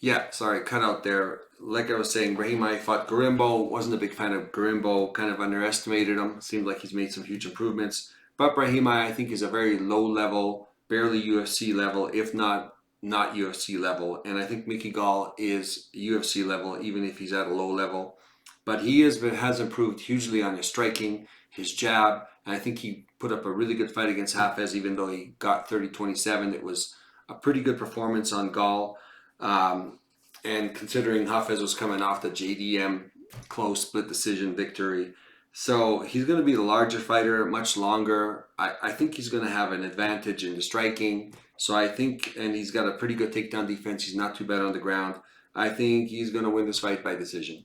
Yeah, sorry, cut out there. Like I was saying, Brahima fought Garimbo. Wasn't a big fan of Garimbo. Kind of underestimated him. Seemed like he's made some huge improvements. But Brahima, I think, is a very low level, barely UFC level, if not UFC level. And I think Mickey Gall is UFC level, even if he's at a low level. But he has improved hugely on his striking, his jab, and I think he put up a really good fight against Hafez, even though he got 30-27. It was a pretty good performance on Gall. And considering Hafez was coming off the JDM close split decision victory. So he's going to be the larger fighter, much longer. I think he's going to have an advantage in the striking. So I think, and he's got a pretty good takedown defense. He's not too bad on the ground. I think he's going to win this fight by decision.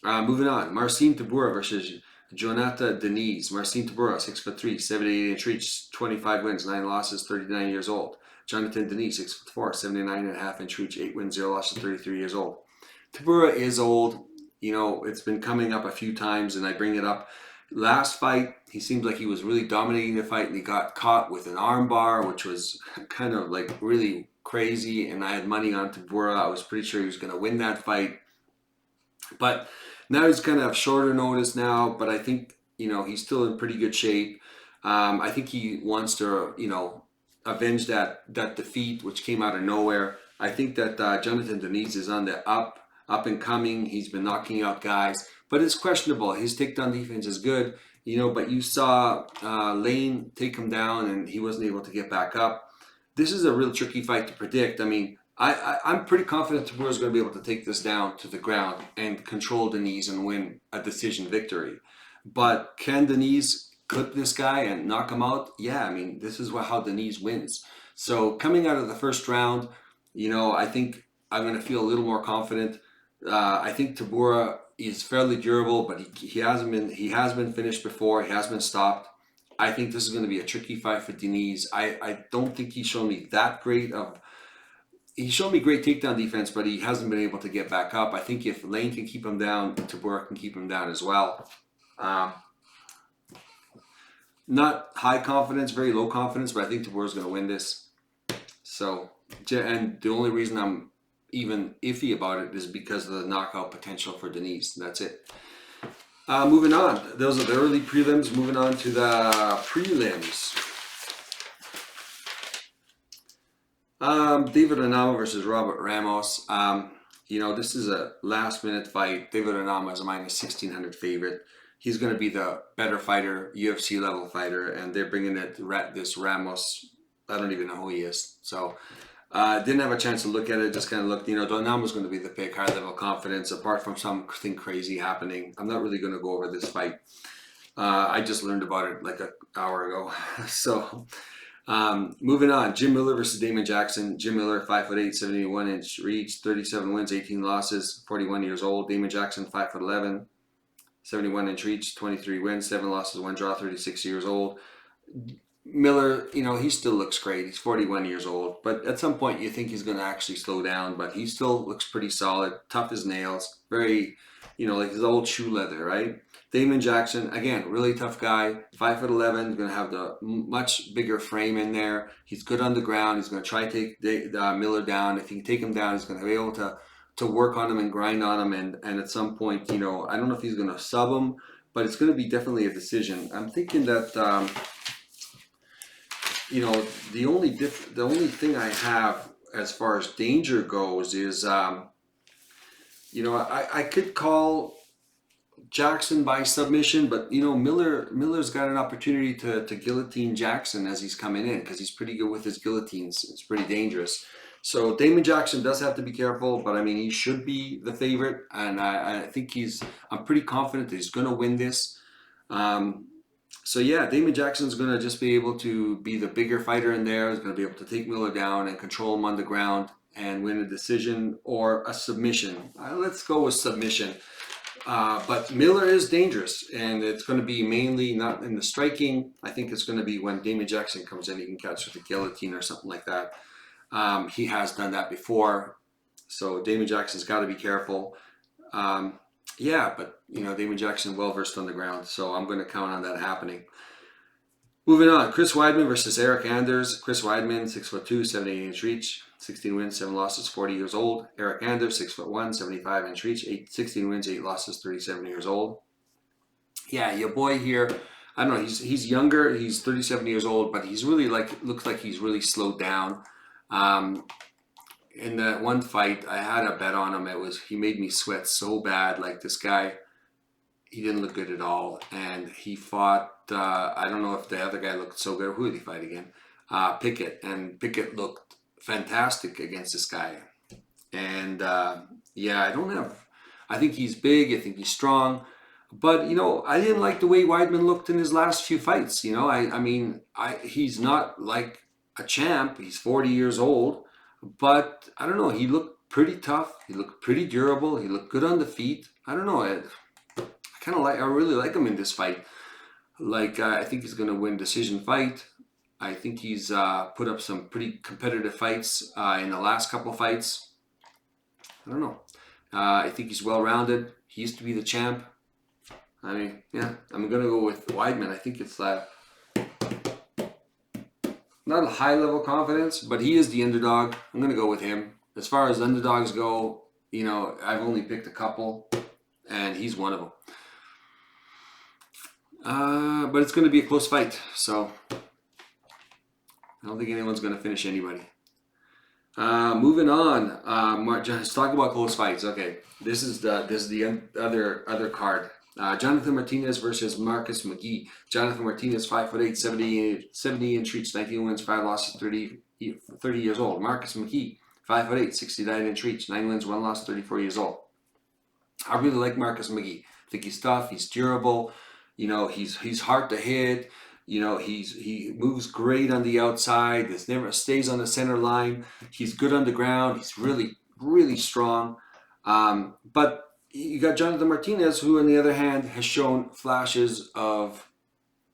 Moving on, Marcin Tybura versus Jonata Deniz. Marcin Tybura, 6'3", 78-inch reach, 25 wins, 9 losses, 39 years old. Jonathan Deniz, 6'4", 79.5-inch reach, 8 wins, 0 losses, 33 years old. Tybura is old. You know, it's been coming up a few times, and I bring it up. Last fight, he seemed like he was really dominating the fight, and he got caught with an armbar, which was kind of like really crazy, and I had money on Tybura. I was pretty sure he was going to win that fight. But now he's kind of shorter notice now, but I think, you know, he's still in pretty good shape. I think he wants to, you know, avenge that defeat, which came out of nowhere. I think that Jonathan Deniz is on the up and coming. He's been knocking out guys, but it's questionable. His takedown defense is good, you know, but you saw Lane take him down and he wasn't able to get back up. This is a real tricky fight to predict. I mean, I'm pretty confident Tybura is going to be able to take this down to the ground and control Deniz and win a decision victory. But can Deniz clip this guy and knock him out? Yeah, I mean, this is how Deniz wins. So coming out of the first round, you know, I think I'm going to feel a little more confident. I think Tybura is fairly durable, but he has been finished before. He has been stopped. I think this is going to be a tricky fight for Deniz. I don't think he's shown me that great of. He showed me great takedown defense, but he hasn't been able to get back up. I think if Lane can keep him down, Tybura can keep him down as well. Not high confidence, very low confidence, but I think Tybura is going to win this. So, and the only reason I'm even iffy about it is because of the knockout potential for Deniz. That's it. Moving on. Those are the early prelims. Moving on to the prelims. David Onama versus Robert Ramos. You know, this is a last-minute fight. David Onama is a minus 1,600 favorite. He's going to be the better fighter, UFC level fighter, and they're bringing this Ramos. I don't even know who he is. So, didn't have a chance to look at it. Just kind of looked. You know, Onama's going to be the pick. High level confidence. Apart from something crazy happening, I'm not really going to go over this fight. I just learned about it like an hour ago. So. Moving on, Jim Miller versus Damon Jackson. Jim Miller, 5'8", 71-inch reach, 37 wins, 18 losses, 41 years old. Damon Jackson, 5'11", 71-inch reach, 23 wins, 7 losses, 1 draw, 36 years old. Miller, you know, he still looks great. He's 41 years old, but at some point you think he's going to actually slow down, but he still looks pretty solid, tough as nails, very, you know, like his old shoe leather, right? Damon Jackson, again, really tough guy, 5'11", going to have the much bigger frame in there. He's good on the ground. He's going to try to take Miller down. If he can take him down, he's going to be able to work on him and grind on him. And at some point, you know, I don't know if he's going to sub him, but it's going to be definitely a decision. I'm thinking that, you know, the only thing I have as far as danger goes is, you know, I could call Jackson by submission, but you know, Miller's got an opportunity to guillotine Jackson as he's coming in because he's pretty good with his guillotines. It's pretty dangerous. So Damon Jackson does have to be careful, but I mean, he should be the favorite, and I think I'm pretty confident that he's going to win this. So yeah, Damon Jackson's going to just be able to be the bigger fighter in there. He's going to be able to take Miller down and control him on the ground and win a decision or a submission. Let's go with submission. But Miller is dangerous, and it's going to be mainly not in the striking. I think it's going to be when Damon Jackson comes in, he can catch with a guillotine or something like that. He has done that before, so Damon Jackson's got to be careful. Yeah, but you know, Damon Jackson well versed on the ground, so I'm going to count on that happening. Moving on, Chris Weidman versus Eric Anders. Chris Weidman, 6'2", 78-inch reach, 16 wins, 7 losses, 40 years old. Eric Anders, 6'1", 75-inch reach, 16 wins, 8 losses, 37 years old. Yeah, your boy here, I don't know, he's younger, he's 37 years old, but he's really looks like he's really slowed down. In that one fight, I had a bet on him. He made me sweat so bad. Like, this guy, he didn't look good at all. And he fought, I don't know if the other guy looked so good. Who did he fight again? Pickett. And Pickett looked fantastic against this guy. And yeah, I think he's big. I think he's strong. But, you know, I didn't like the way Weidman looked in his last few fights. You know, I mean, he's not like a champ. He's 40 years old. But I don't know. He looked pretty tough. He looked pretty durable. He looked good on the feet. I don't know. I really like him in this fight. Like, I think he's going to win decision fight. I think he's put up some pretty competitive fights in the last couple of fights. I don't know. I think he's well-rounded. He used to be the champ. I mean, yeah, I'm going to go with Weidman. I think it's not a high-level confidence, but he is the underdog. I'm going to go with him. As far as underdogs go, you know, I've only picked a couple, and he's one of them. But it's going to be a close fight, so I don't think anyone's going to finish anybody. Moving on, let's talk about close fights. Okay, this is the other card. Jonathan Martinez versus Marcus McGee. Jonathan Martinez, 5'8", 70-inch reach, 19 wins, 5 losses, 30 years old. Marcus McGee, 5'8", 69-inch reach, 9 wins, 1 loss, 34 years old. I really like Marcus McGee. I think he's tough. He's durable. You know, he's hard to hit. You know, he moves great on the outside. This never stays on the center line. He's good on the ground. He's really, really strong. But you got Jonathan Martinez, who on the other hand has shown flashes of,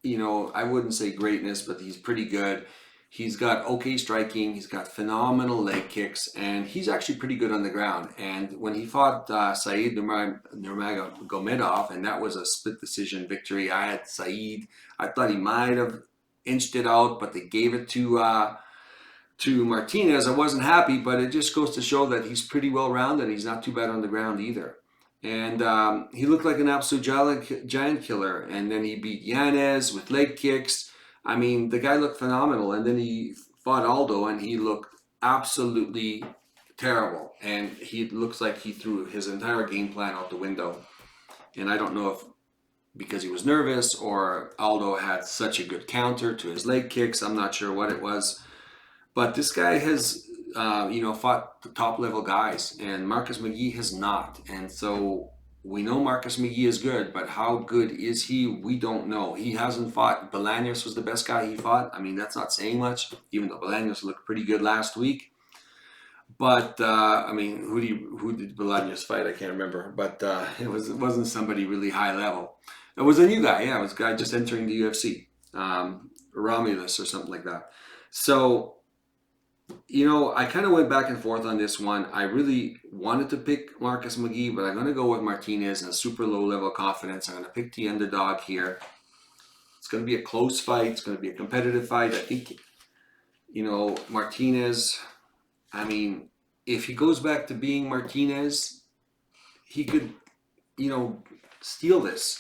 you know, I wouldn't say greatness, but he's pretty good. He's got okay striking. He's got phenomenal leg kicks, and he's actually pretty good on the ground. And when he fought Said Nurmagomedov, and that was a split decision victory, I had Said. I thought he might have inched it out, but they gave it to Martinez. I wasn't happy, but it just goes to show that he's pretty well rounded. He's not too bad on the ground either. And he looked like an absolute giant killer. And then he beat Yanez with leg kicks. I mean, the guy looked phenomenal. And then he fought Aldo, and he looked absolutely terrible. And he looks like he threw his entire game plan out the window. And I don't know if because he was nervous or Aldo had such a good counter to his leg kicks. I'm not sure what it was. But this guy has, fought the top-level guys, and Marcus McGee has not. And so we know Marcus McGee is good, but how good is he? We don't know. He hasn't fought. Bolaños was the best guy he fought. I mean, that's not saying much, even though Bolaños looked pretty good last week. But, who did Bolaños fight? I can't remember. But it wasn't somebody really high level. It was a new guy. Yeah, it was a guy just entering the UFC. Romulus or something like that. So, you know, I kind of went back and forth on this one. I really wanted to pick Marcus McGee, but I'm going to go with Martinez in a super low level of confidence. I'm going to pick the underdog here. It's going to be a close fight. It's going to be a competitive fight. I think, you know, Martinez, I mean, if he goes back to being Martinez, he could, you know, steal this,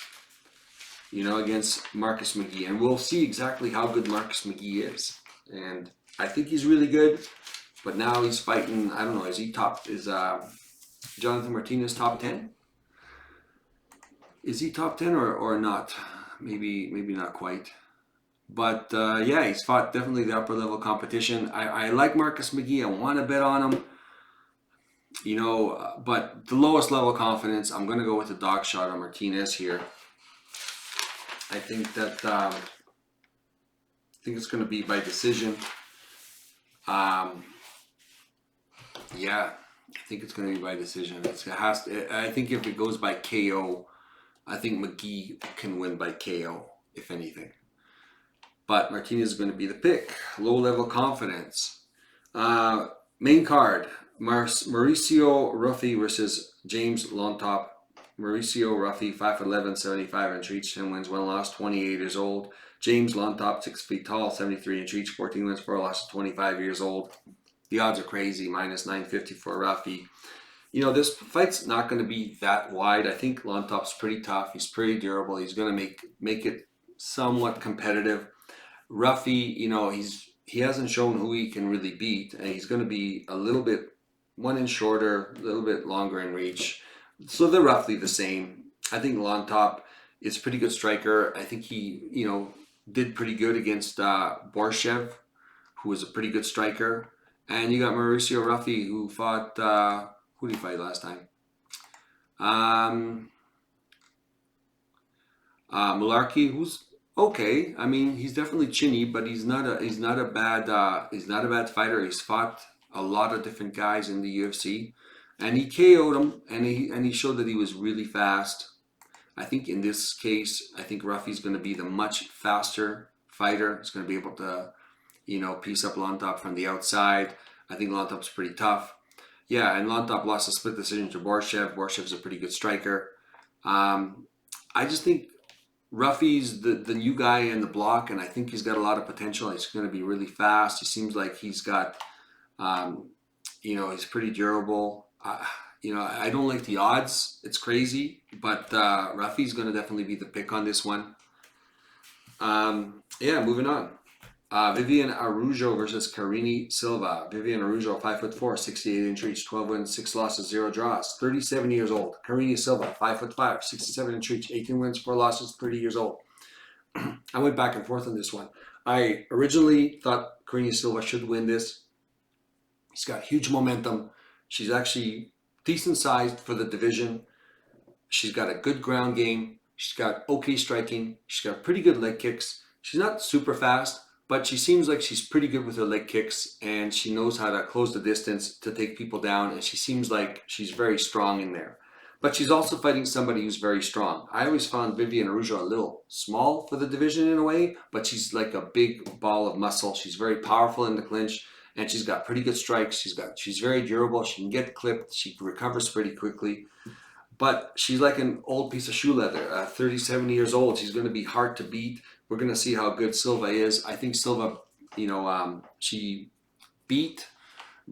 you know, against Marcus McGee. And we'll see exactly how good Marcus McGee is. And I think he's really good, but now he's fighting, I don't know, is Jonathan Martinez top 10? Is he top 10 or not? Maybe not quite. But yeah, he's fought definitely the upper level competition. I like Marcus McGee. I want to bet on him. You know, but the lowest level confidence, I'm going to go with the dog shot on Martinez here. I think that, I think it's going to be by decision. Yeah, I think it's going to be by decision. I think if it goes by KO, I think McGee can win by KO, if anything. But Martinez is going to be the pick. Low level confidence. Main card, Mauricio Ruffy versus James Lontop. Mauricio Ruffy, 5'11", 75-inch reach, 10 wins, 1 loss, 28 years old. James Lontop, 6 feet tall, 73-inch reach, 14 wins, 4 losses, 25 years old. The odds are crazy, minus 950 for Rafi. You know, this fight's not going to be that wide. I think Lontop's pretty tough. He's pretty durable. He's going to make it somewhat competitive. Ruffy, you know, he hasn't shown who he can really beat, and he's going to be a little bit 1 inch shorter, a little bit longer in reach. So they're roughly the same. I think Lontop is a pretty good striker. I think he, you know, did pretty good against Borshev, who was a pretty good striker. And you got Mauricio Ruffy, who fought, who did he fight last time? Malarkey, who's okay. I mean, he's definitely chinny, but he's not a bad fighter. He's fought a lot of different guys in the UFC, and he KO'd him, and he showed that he was really fast. I think in this case, I think Ruffy's going to be the much faster fighter. He's going to be able to, you know, piece up Lontop from the outside. I think Lontop's pretty tough. Yeah, and Lontop lost a split decision to Borshev. Borshev's a pretty good striker. I just think Ruffy's the new guy in the block, and I think he's got a lot of potential. He's going to be really fast. He seems like he's got, you know, he's pretty durable. You know, I don't like the odds. It's crazy, but Ruffy's going to definitely be the pick on this one. Yeah, moving on. Vivian Araujo versus Karine Silva. Vivian Araujo, 5'4", 68-inch reach, 12 wins, 6 losses, 0 draws, 37 years old. Karine Silva, 5'5", 67-inch reach, 18 wins, 4 losses, 30 years old. I went back and forth on this one. I originally thought Karine Silva should win this. She's got huge momentum. She's actually decent sized for the division. She's got a good ground game. She's got okay striking. She's got pretty good leg kicks. She's not super fast, but she seems like she's pretty good with her leg kicks, and she knows how to close the distance to take people down, and she seems like she's very strong in there. But she's also fighting somebody who's very strong. I always found Vivian Araujo a little small for the division in a way, but she's like a big ball of muscle. She's very powerful in the clinch, and she's got pretty good strikes. She's very durable. She can get clipped. She recovers pretty quickly. But she's like an old piece of shoe leather, 37 years old. She's going to be hard to beat. We're going to see how good Silva is. I think Silva, you know, she beat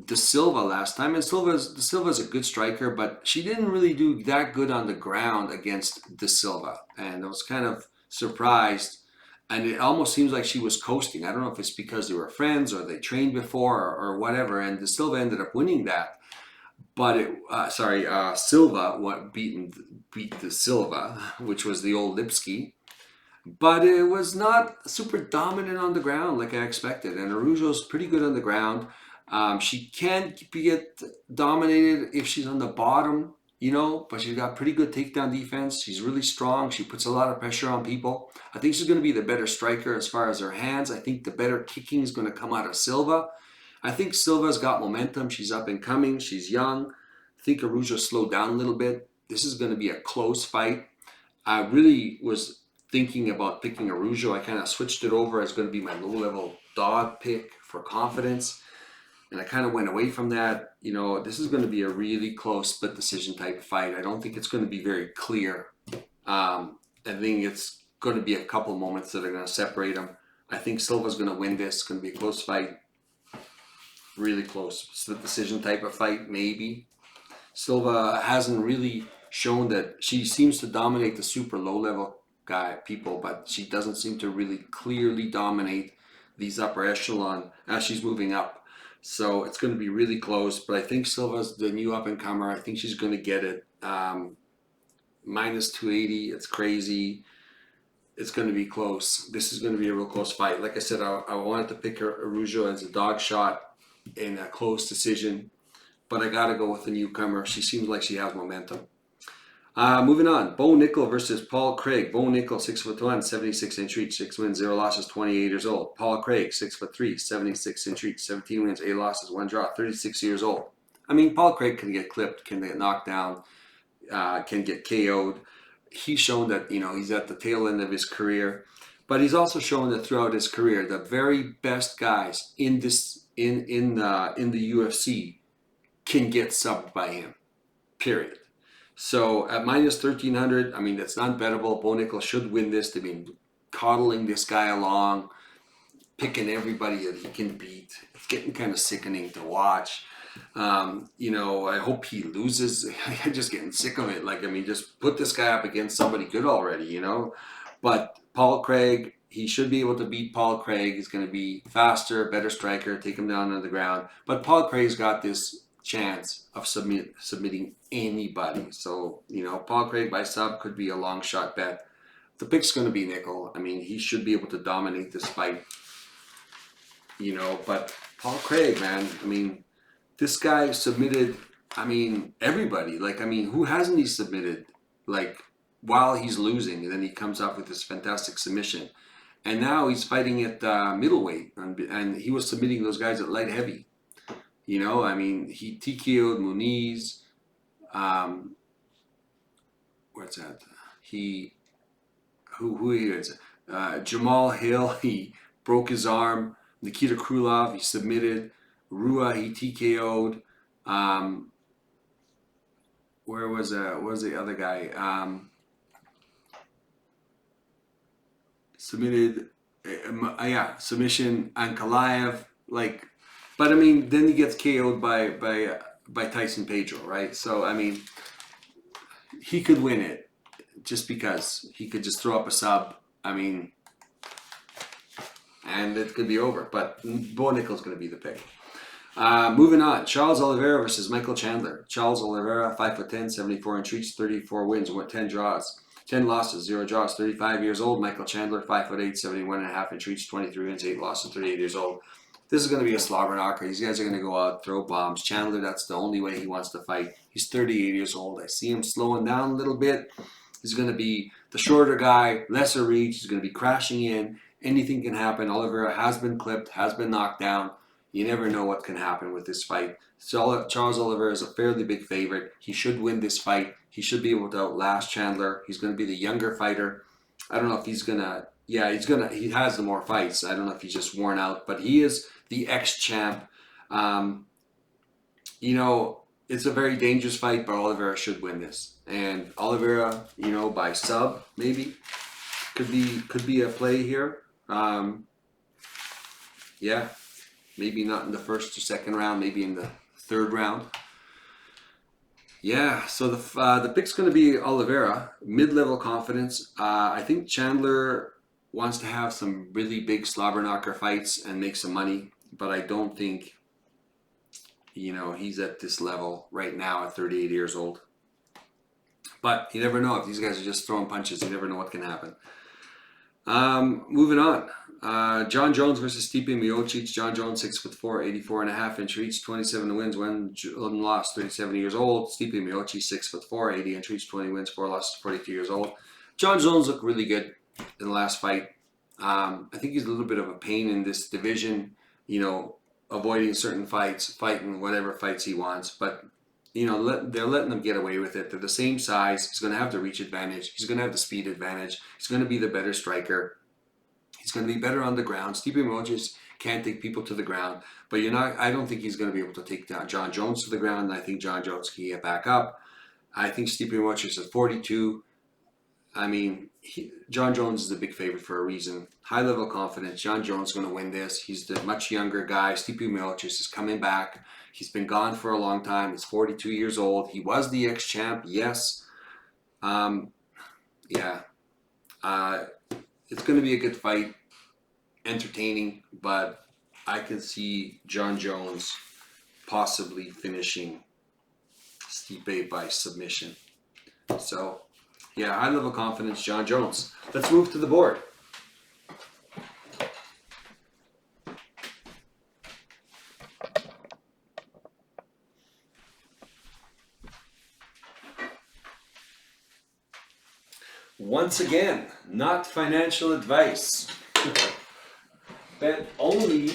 De Silva last time, and De Silva's a good striker, but she didn't really do that good on the ground against De Silva, and I was kind of surprised. And it almost seems like she was coasting. I don't know if it's because they were friends or they trained before or whatever, and De Silva ended up winning that. But Silva beat De Silva, which was the old Lipski. But it was not super dominant on the ground like I expected. And Araujo's pretty good on the ground. She can get dominated if she's on the bottom, you know, but she's got pretty good takedown defense. She's really strong. She puts a lot of pressure on people. I think she's going to be the better striker as far as her hands. I think the better kicking is going to come out of Silva. I think Silva's got momentum. She's up and coming. She's young. I think Araujo slowed down a little bit. This is going to be a close fight. I really was thinking about picking Araujo. I kind of switched it over as going to be my low-level dog pick for confidence. And I kind of went away from that. You know, this is going to be a really close split decision type of fight. I don't think it's going to be very clear. I think it's going to be a couple moments that are going to separate them. I think Silva's going to win this. It's going to be a close fight. Really close split decision type of fight, maybe. Silva hasn't really shown that. She seems to dominate the super low-level people, but she doesn't seem to really clearly dominate these upper echelon as she's moving up. So it's going to be really close, but I think Silva's the new up-and-comer. I think she's going to get it. Minus 280, it's crazy. It's going to be close. This is going to be a real close fight. Like I said, I wanted to pick Araujo as a dog shot in a close decision, but I got to go with the newcomer. She seems like she has momentum. Moving on, Bo Nickel versus Paul Craig. Bo Nickel, 6'1", 76-inch reach, 6 wins, 0 losses, 28 years old. Paul Craig, 6'3", 76-inch reach, 17 wins, 8 losses, 1 draw, 36 years old. I mean, Paul Craig can get clipped, can get knocked down, can get KO'd. He's shown that, you know, he's at the tail end of his career, but he's also shown that throughout his career, the very best guys in the UFC can get subbed by him. Period. So at minus 1,300, I mean, that's not bettable. Bo Nickel should win this. They've been coddling this guy along, picking everybody that he can beat. It's getting kind of sickening to watch. You know, I hope he loses. I'm just getting sick of it. Like, I mean, just put this guy up against somebody good already, you know. But Paul Craig, he should be able to beat Paul Craig. He's going to be faster, better striker, take him down on the ground. But Paul Craig's got this chance of submitting anybody. So, you know, Paul Craig by sub could be a long shot bet. The pick's going to be Nickel. I mean, he should be able to dominate this fight, you know. But Paul Craig, man, I mean, this guy submitted, I mean, everybody. Like, I mean, who hasn't he submitted? Like, while he's losing, and then he comes up with this fantastic submission. And now he's fighting at middleweight, and he was submitting those guys at light heavy. You know, I mean, he TKO'd Muniz. What's that? Who he is? Jamal Hill, he broke his arm. Nikita Krylov, he submitted. Rua, he TKO'd. Where was the other guy? Submitted, submission. Ankalaev, like, but I mean, then he gets KO'd by Tyson Pedro, right? So I mean, he could win it just because he could just throw up a sub. I mean, and it could be over. But Bo Nickel's going to be the pick. Moving on, Charles Oliveira versus Michael Chandler. Charles Oliveira, 5'10", 74-inch reach, 34 wins, 10 draws. 10 losses, 0 draws, 35 years old. Michael Chandler, 5'8", 71.5-inch reach, 23 wins, 8 losses, 38 years old. This is going to be a slobber knocker. These guys are going to go out, throw bombs. Chandler, that's the only way he wants to fight. He's 38 years old. I see him slowing down a little bit. He's going to be the shorter guy, lesser reach. He's going to be crashing in. Anything can happen. Oliveira has been clipped, has been knocked down. You never know what can happen with this fight. So Charles Oliveira is a fairly big favorite. He should win this fight. He should be able to outlast Chandler. He's going to be the younger fighter. I don't know if he's going to... Yeah, he has the more fights. I don't know if he's just worn out. But he is the ex-champ. You know, it's a very dangerous fight, but Oliveira should win this. And Oliveira, you know, by sub, maybe, could be a play here. Yeah. Maybe not in the first or second round, maybe in the third round. Yeah, so the pick's going to be Oliveira, mid-level confidence. I think Chandler wants to have some really big slobber knocker fights and make some money, but I don't think, you know, he's at this level right now at 38 years old. But you never know. If these guys are just throwing punches, you never know what can happen. Moving on. John Jones versus Stipe Miocic. John Jones, 6'4", 84.5-inch reach, 27 wins, 1 loss, 37 years old. Stipe Miocic, 6'4", 80-inch reach, 20 wins, 4 losses, 42 years old. John Jones looked really good in the last fight. I think he's a little bit of a pain in this division, you know, avoiding certain fights, fighting whatever fights he wants. But, you know, they're letting him get away with it. They're the same size. He's going to have the reach advantage. He's going to have the speed advantage. He's going to be the better striker. He's going to be better on the ground. Stipe Miocic can't take people to the ground, but I don't think he's going to be able to take down John Jones to the ground. And I think John Jones can get back up. I think Stipe Miocic is at 42. I mean, John Jones is a big favorite for a reason. High level confidence. John Jones is going to win this. He's the much younger guy. Stipe Miocic is coming back. He's been gone for a long time. He's 42 years old. He was the ex-champ, yes. It's going to be a good fight, entertaining, but I can see John Jones possibly finishing Stipe by submission. So, yeah, high level confidence, John Jones. Let's move to the board. Once again, not financial advice. Bet only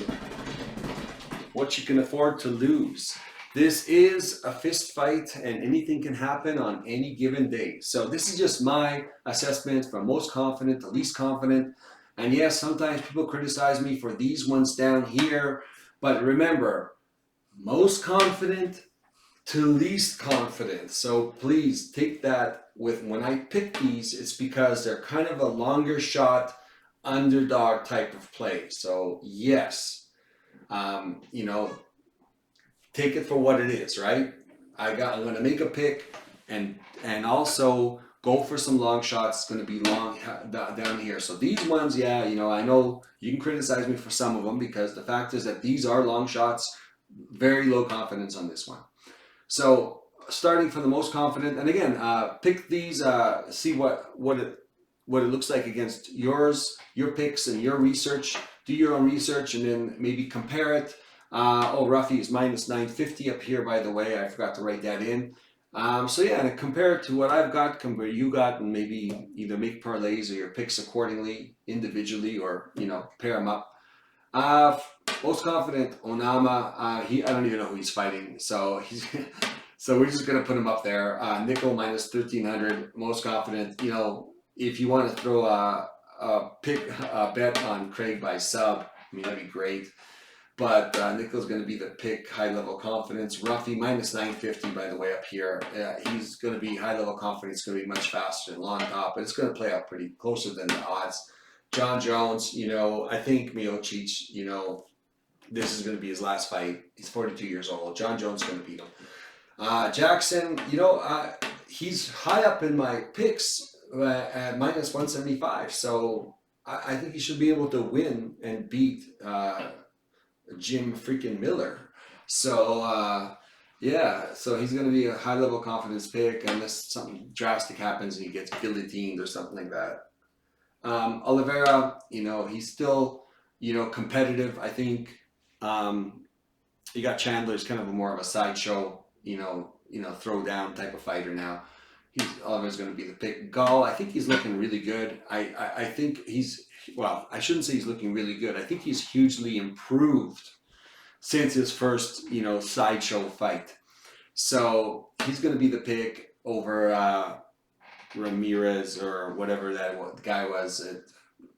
what you can afford to lose. This is a fist fight and anything can happen on any given day. So this is just my assessment from most confident to least confident. And yes, sometimes people criticize me for these ones down here. But remember, most confident to least confident. So please take that with, when I pick these, it's because they're kind of a longer shot underdog type of play. So yes, you know, take it for what it is, right? I'm going to make a pick and also go for some long shots. It's going to be long down here. So these ones, yeah, you know, I know you can criticize me for some of them because the fact is that these are long shots. Very low confidence on this one. So starting from the most confident, and again, pick these. See what it looks like against your picks and your research. Do your own research and then maybe compare it. Ruffy is minus 950 up here, by the way. I forgot to write that in. So yeah, and compare it to what I've got, compare you got, and maybe either make parlays or your picks accordingly, individually, or you know, pair them up. Most confident Onama. I don't even know who he's fighting, so so we're just gonna put him up there. Nickel minus 1300. Most confident. You know, if you want to throw a bet on Craig by sub, I mean that'd be great. But Nickel's going to be the pick, high level confidence. Ruffy minus 950, by the way, up here. He's going to be high level confidence. It's going to be much faster than long top, but it's going to play out pretty closer than the odds. John Jones, you know, I think Miocic, you know, this is going to be his last fight. He's 42 years old. John Jones is going to beat him. Jackson, you know, he's high up in my picks at minus 175. So I think he should be able to win and beat Jim freaking Miller. So yeah, so he's going to be a high level confidence pick unless something drastic happens and he gets guillotined or something like that. Oliveira, you know, he's still, you know, competitive. I think you got Chandler's kind of more of a sideshow, you know, throw down type of fighter now. Oliveira's going to be the pick. Gall, I think he's looking really good. I think well, I shouldn't say he's looking really good. I think he's hugely improved since his first, you know, sideshow fight. So he's going to be the pick over Ramirez or whatever that guy was.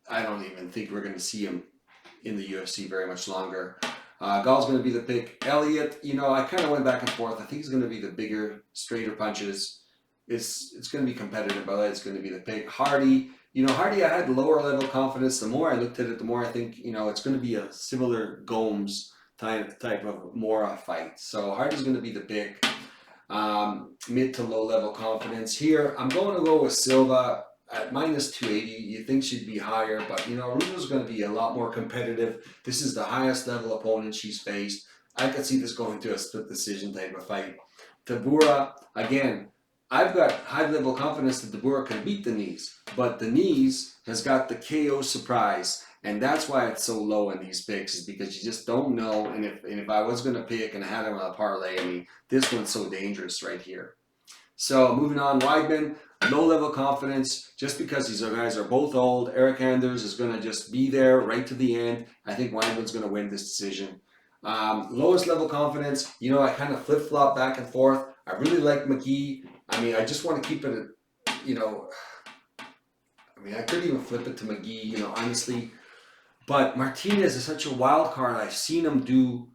I don't even think we're going to see him in the UFC very much longer. Gall's going to be the pick. Elliott, you know, I kind of went back and forth. I think he's going to be the bigger, straighter punches. It's going to be competitive, but it's going to be the pick. Hardy, you know, Hardy, I had lower level confidence. The more I looked at it, the more I think, you know, it's going to be a similar Gomes type of Mora fight. So Hardy's going to be the pick. Mid to low level confidence. Here, I'm going to go with Silva at minus 280. You think she'd be higher, but, you know, Runo's going to be a lot more competitive. This is the highest level opponent she's faced. I could see this going to a split decision type of fight. Tabura, again, I've got high level confidence that Tabura can beat the knees, but the knees has got the KO surprise, and that's why it's so low in these picks, is because you just don't know. And if I was going to pick and I had him on a parlay, I mean, this one's so dangerous right here. So moving on, Weidman, low level confidence, just because these guys are both old. Eric Anders is going to just be there right to the end. I think Weidman's going to win this decision. Lowest level confidence, you know, I kind of flip-flop back and forth. I really like McGee. I mean, I just want to keep it, you know, I mean, I could even flip it to McGee, you know, honestly. But Martinez is such a wild card. I've seen him do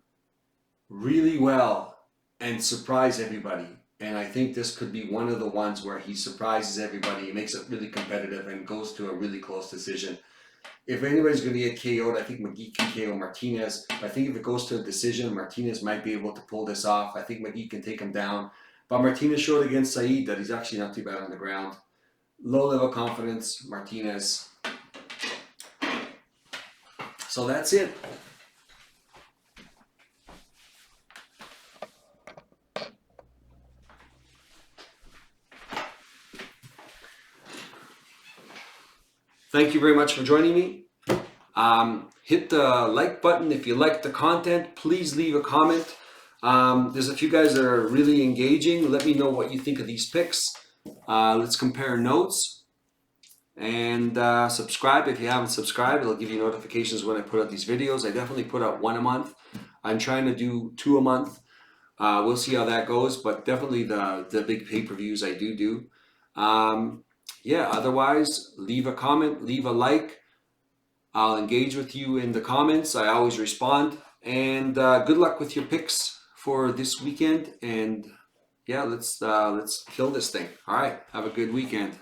really well and surprise everybody. And I think this could be one of the ones where he surprises everybody, he makes it really competitive and goes to a really close decision. If anybody's going to get KO'd, I think McGee can KO Martinez. But I think if it goes to a decision, Martinez might be able to pull this off. I think McGee can take him down. But Martinez showed against Said that he's actually not too bad on the ground. Low level confidence, Martinez. So that's it. Thank you very much for joining me. Hit the like button if you like the content. Please leave a comment. There's a few guys that are really engaging. Let me know what you think of these picks. Let's compare notes. And subscribe if you haven't subscribed. It'll give you notifications when I put out these videos. I definitely put out one a month. I'm trying to do 2 a month. We'll see how that goes, but definitely the big pay-per-views I do. Yeah, otherwise, leave a comment, leave a like. I'll engage with you in the comments. I always respond. And good luck with your picks for this weekend. And yeah, let's kill this thing. All right, have a good weekend.